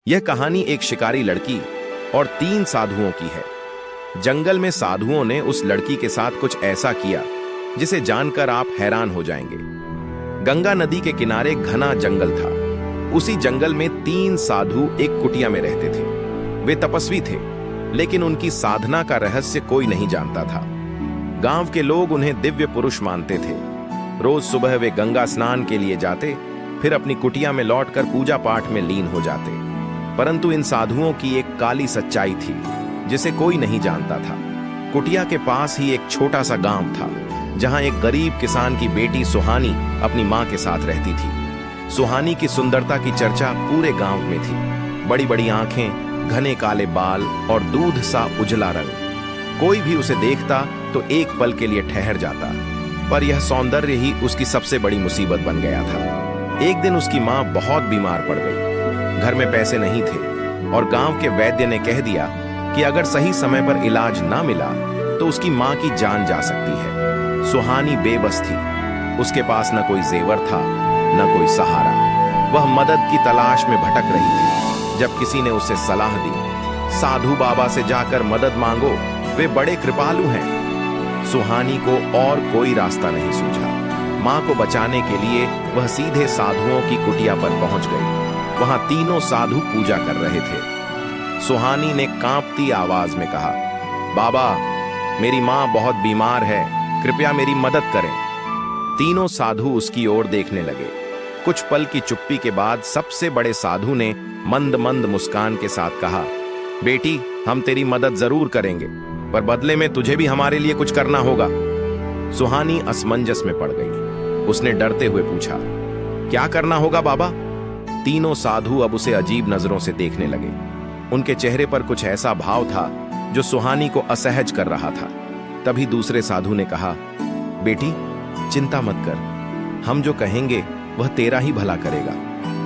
यह कहानी एक शिकारी लड़की और 3 साधुओं की है। जंगल में साधुओं ने उस लड़की के साथ कुछ ऐसा किया जिसे जानकर आप हैरान हो जाएंगे। गंगा नदी के किनारे घना जंगल था। उसी जंगल में 3 साधु एक कुटिया में रहते थे। वे तपस्वी थे, लेकिन उनकी साधना का रहस्य कोई नहीं जानता था। गांव के लोग उन्हें दिव्य पुरुष मानते थे। रोज सुबह वे गंगा स्नान के लिए जाते, फिर अपनी कुटिया में लौटकर पूजा पाठ में लीन हो जाते। परंतु इन साधुओं की एक काली सच्चाई थी जिसे कोई नहीं जानता था। कुटिया के पास ही एक छोटा सा गांव था, जहां एक गरीब किसान की बेटी सुहानी अपनी मां के साथ रहती थी। सुहानी की सुंदरता की चर्चा पूरे गांव में थी। बड़ी बड़ी आंखें, घने काले बाल और दूध सा उजला रंग। कोई भी उसे देखता तो एक पल के लिए ठहर जाता। पर यह सौंदर्य ही उसकी सबसे बड़ी मुसीबत बन गया था। एक दिन उसकी मां बहुत बीमार पड़ गई। घर में पैसे नहीं थे और गांव के वैद्य ने कह दिया कि अगर सही समय पर इलाज ना मिला तो उसकी मां की जान जा सकती है। सुहानी बेबस थी। उसके पास न कोई जेवर था, न कोई सहारा। वह मदद की तलाश में भटक रही थी जब किसी ने उसे सलाह दी, साधु बाबा से जाकर मदद मांगो, वे बड़े कृपालु हैं। सुहानी को और कोई रास्ता नहीं सूझा। मां को बचाने के लिए वह सीधे साधुओं की कुटिया पर पहुंच गई। वहां तीनों साधु पूजा कर रहे थे। सुहानी ने कांपती आवाज में कहा, बाबा, मेरी मां बहुत बीमार है, कृपया मेरी मदद करें। तीनों साधु उसकी ओर देखने लगे। कुछ पल की चुप्पी के बाद सबसे बड़े साधु ने मंद मंद मुस्कान के साथ कहा, बेटी, हम तेरी मदद जरूर करेंगे, पर बदले में तुझे भी हमारे लिए कुछ करना होगा। सुहानी असमंजस में पड़ गई। उसने डरते हुए पूछा, क्या करना होगा बाबा? तीनों साधु अब उसे अजीब नजरों से देखने लगे। उनके चेहरे पर कुछ ऐसा भाव था जो सुहानी को असहज कर रहा था। तभी दूसरे साधु ने कहा, बेटी, चिंता मत कर, हम जो कहेंगे वह तेरा ही भला करेगा,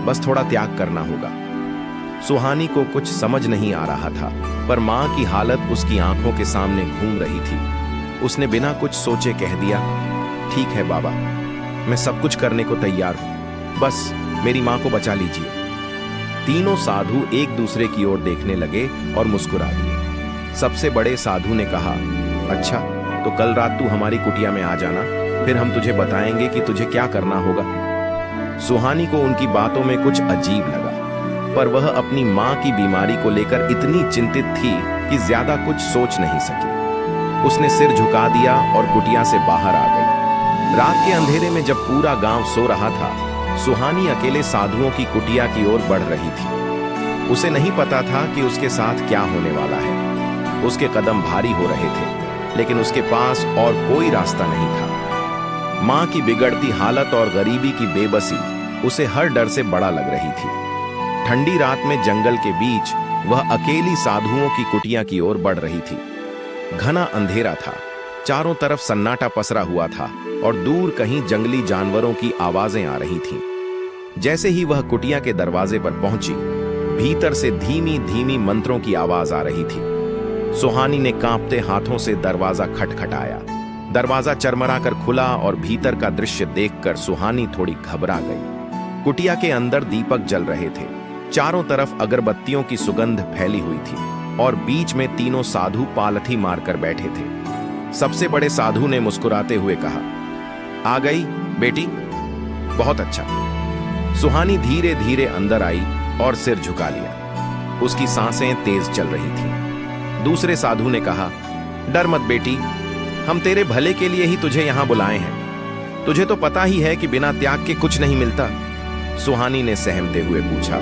बस थोड़ा त्याग करना होगा। सुहानी को कुछ समझ नहीं आ रहा था, पर मां की हालत उसकी आंखों के सामने घूम रही थी। उसने बिना कुछ सोचे कह दिया, ठीक है बाबा, मैं सब कुछ करने को तैयार हूं, बस मेरी मां को बचा लीजिए। तीनों साधु एक दूसरे की ओर देखने लगे और मुस्कुरा दिए। सबसे बड़े साधु ने कहा, अच्छा, तो कल रात तू हमारी कुटिया में आ जाना, फिर हम तुझे बताएंगे कि तुझे क्या करना होगा। सुहानी को उनकी बातों में कुछ अजीब लगा, पर वह अपनी मां की बीमारी को लेकर इतनी चिंतित थी कि ज्यादा कुछ सोच नहीं सकी। उसने सिर झुका दिया और कुटिया से बाहर आ गई। रात के अंधेरे में जब पूरा गांव सो रहा था, सुहानी अकेले साधुओं की कुटिया की ओर बढ़ रही थी। उसे नहीं पता था कि उसके साथ क्या होने वाला है। उसके कदम भारी हो रहे थे, लेकिन उसके पास और कोई रास्ता नहीं था। मां की बिगड़ती हालत और गरीबी की बेबसी उसे हर डर से बड़ा लग रही थी। ठंडी रात में जंगल के बीच वह अकेली साधुओं की कुटिया की ओर बढ़ रही थी। घना अंधेरा था, चारों तरफ सन्नाटा पसरा हुआ था और दूर कहीं जंगली जानवरों की आवाजें आ रही थीं। जैसे ही वह कुटिया के दरवाजे पर पहुंची, भीतर से धीमी धीमी मंत्रों की आवाज आ रही थी। सुहानी ने कांपते हाथों से दरवाजा खटखटाया। दरवाजा चरमरा कर खुला और भीतर का दृश्य देखकर सुहानी थोड़ी घबरा गई। कुटिया के अंदर दीपक जल रहे थे। चारों तरफ अगरबत्तियों की सुगंध फैली हुई थी और बीच में तीनों साधु पालथी मारकर बैठे थे। सबसे बड़े साधु ने मुस्कुराते हुए कहा, आ गई बेटी, बहुत अच्छा। सुहानी धीरे धीरे अंदर आई और सिर झुका लिया। उसकी सांसें तेज चल रही थीं। दूसरे साधु ने कहा, डर मत बेटी, हम तेरे भले के लिए ही तुझे यहां बुलाए हैं। तुझे तो पता ही है कि बिना त्याग के कुछ नहीं मिलता। सुहानी ने सहमते हुए पूछा,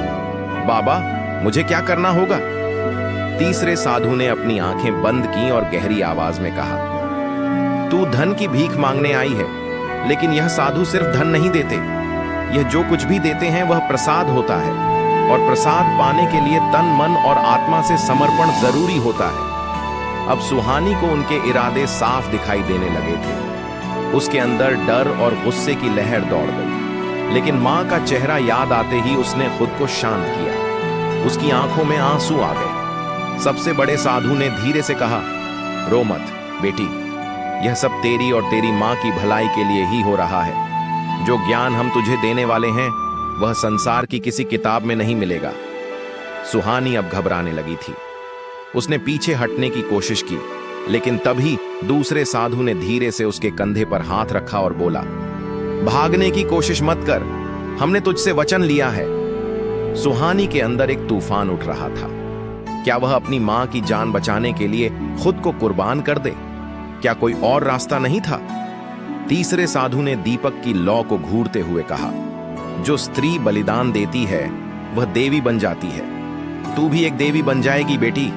बाबा, मुझे क्या करना होगा? तीसरे साधु ने अपनी आंखें बंद की और गहरी आवाज में कहा, तू धन की भीख मांगने आई है, लेकिन यह साधु सिर्फ धन नहीं देते। यह जो कुछ भी देते हैं वह प्रसाद होता है, और प्रसाद पाने के लिए तन, मन और आत्मा से समर्पण जरूरी होता है। अब सुहानी को उनके इरादे साफ दिखाई देने लगे थे। उसके अंदर डर और गुस्से की लहर दौड़ गई, लेकिन मां का चेहरा याद आते ही उसने खुद को शांत किया। उसकी आंखों में आंसू आ गए। सबसे बड़े साधु ने धीरे से कहा, रो मत बेटी, यह सब तेरी और तेरी मां की भलाई के लिए ही हो रहा है। जो ज्ञान हम तुझे देने वाले हैं वह संसार की किसी किताब में नहीं मिलेगा। सुहानी अब घबराने लगी थी। उसने पीछे हटने की कोशिश की, लेकिन तभी दूसरे साधु ने धीरे से उसके कंधे पर हाथ रखा और बोला, भागने की कोशिश मत कर, हमने तुझसे वचन लिया है। सुहानी के अंदर एक तूफान उठ रहा था। क्या वह अपनी मां की जान बचाने के लिए खुद को कुर्बान कर दे? क्या कोई और रास्ता नहीं था? तीसरे साधु ने दीपक की लौ को घूरते हुए कहा, जो स्त्री बलिदान देती है वह देवी बन जाती है। तू भी एक देवी बन जाएगी बेटी।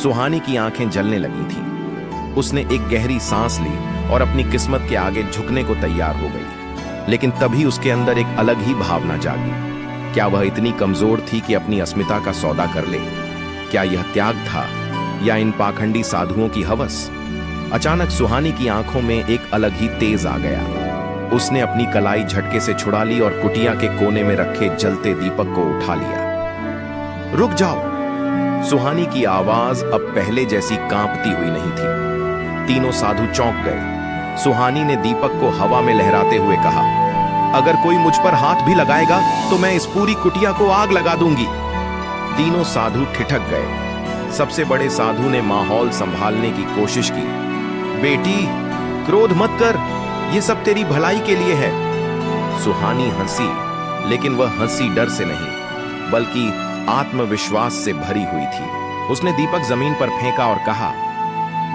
सुहानी की आंखें जलने लगी थी। उसने एक गहरी सांस ली और अपनी किस्मत के आगे झुकने को तैयार हो गई। लेकिन तभी उसके अंदर एक अलग ही भावना जागी। क्या वह इतनी कमजोर थी कि अपनी अस्मिता का सौदा कर ले? क्या यह त्याग था या इन पाखंडी साधुओं की हवस? अचानक सुहानी की आंखों में एक अलग ही तेज आ गया। उसने अपनी कलाई झटके से छुड़ा ली और कुटिया के कोने में रखे जलते दीपक को उठा लिया। रुक जाओ! सुहानी की आवाज अब पहले जैसी कांपती हुई नहीं थी। तीनों साधु चौंक गए। सुहानी ने दीपक को हवा में लहराते हुए कहा, अगर कोई मुझ पर हाथ भी लगाएगा तो मैं इस पूरी कुटिया को आग लगा दूंगी। तीनों साधु ठिठक गए। सबसे बड़े साधु ने माहौल संभालने की कोशिश की। बेटी, क्रोध मत कर, यह सब तेरी भलाई के लिए है। सुहानी हंसी, लेकिन वह हंसी डर से नहीं बल्कि आत्मविश्वास से भरी हुई थी। उसने दीपक जमीन पर फेंका और कहा,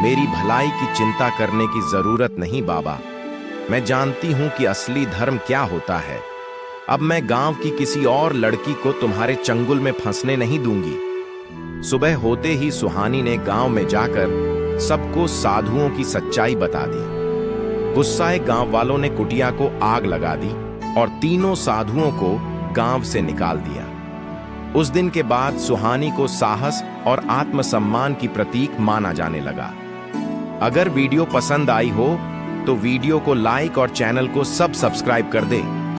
मेरी भलाई की चिंता करने की जरूरत नहीं बाबा। मैं जानती हूं कि असली धर्म क्या होता है। अब मैं गांव की किसी और लड़की को तुम्हारे चंगुल में फंसने नहीं दूंगी। सुबह होते ही सुहानी ने गांव में जाकर सबको साधुओं की सच्चाई बता दी। गुस्साए गांव वालों ने कुटिया को आग लगा दी और तीनों साधुओं को गांव से निकाल दिया। उस दिन के बाद सुहानी को साहस और आत्मसम्मान की प्रतीक माना जाने लगा। अगर वीडियो पसंद आई हो तो वीडियो को लाइक और चैनल को सब्सक्राइब कर दें।